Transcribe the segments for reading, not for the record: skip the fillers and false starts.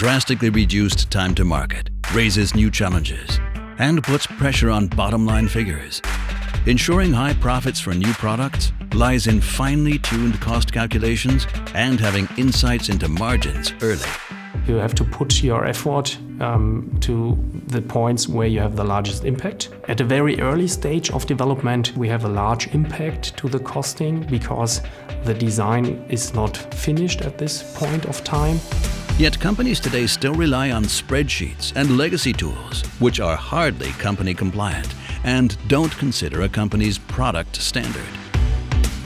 drastically reduced time to market, raises new challenges, and puts pressure on bottom-line figures. Ensuring high profits for new products lies in finely tuned cost calculations and having insights into margins early. You have to put your effort to the points where you have the largest impact. At a very early stage of development, we have a large impact to the costing because the design is not finished at this point of time. Yet companies today still rely on spreadsheets and legacy tools, which are hardly company compliant and don't consider a company's product standard.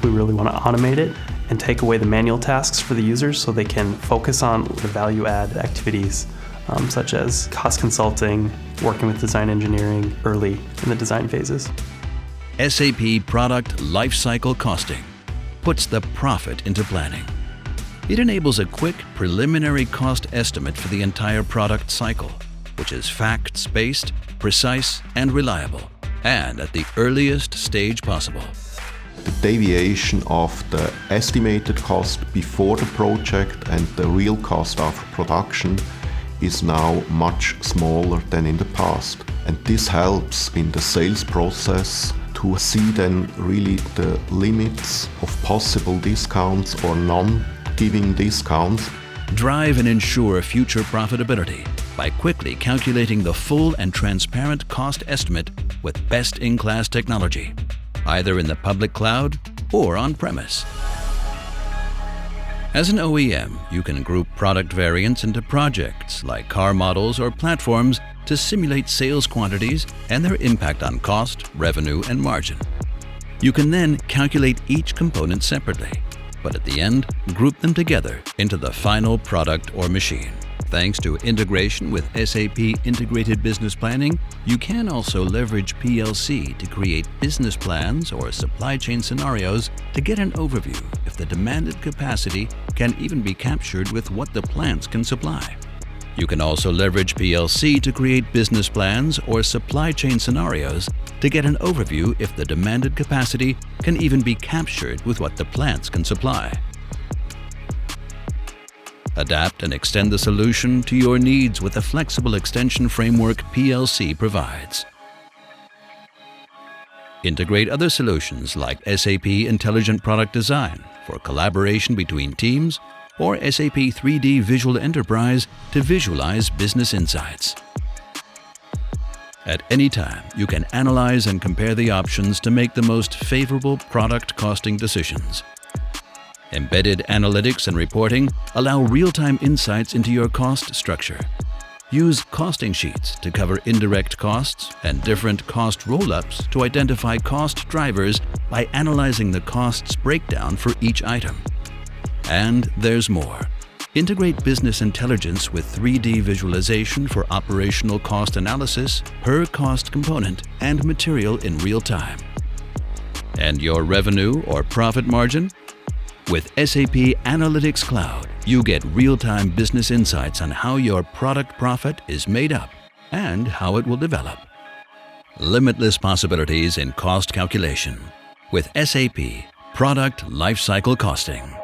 We really want to automate it and take away the manual tasks for the users so they can focus on the value-add activities such as cost consulting, working with design engineering early in the design phases. SAP Product Lifecycle Costing puts the profit into planning. It enables a quick preliminary cost estimate for the entire product cycle, which is facts-based, precise, and reliable, and at the earliest stage possible. The deviation of the estimated cost before the project and the real cost after production is now much smaller than in the past. And this helps in the sales process to see then really the limits of possible discounts or non-giving discounts. Drive and ensure future profitability by quickly calculating the full and transparent cost estimate with best-in-class technology, either in the public cloud or on-premise. As an OEM, you can group product variants into projects like car models or platforms to simulate sales quantities and their impact on cost, revenue, and margin. You can then calculate each component separately, but at the end, group them together into the final product or machine. Thanks to integration with SAP Integrated Business Planning, you can also leverage PLC to create business plans or supply chain scenarios to get an overview if the demanded capacity can even be captured with what the plants can supply. You can also leverage PLC to create business plans or supply chain scenarios to get an overview if the demanded capacity can even be captured with what the plants can supply. Adapt and extend the solution to your needs with the flexible extension framework PLC provides. Integrate other solutions like SAP Intelligent Product Design for collaboration between teams or SAP 3D Visual Enterprise to visualize business insights. At any time, you can analyze and compare the options to make the most favorable product costing decisions. Embedded analytics and reporting allow real-time insights into your cost structure. Use costing sheets to cover indirect costs and different cost roll-ups to identify cost drivers by analyzing the costs breakdown for each item. And there's more. Integrate business intelligence with 3D visualization for operational cost analysis per cost component and material in real time. And your revenue or profit margin? With SAP Analytics Cloud, you get real-time business insights on how your product profit is made up and how it will develop. Limitless possibilities in cost calculation with SAP Product Lifecycle Costing.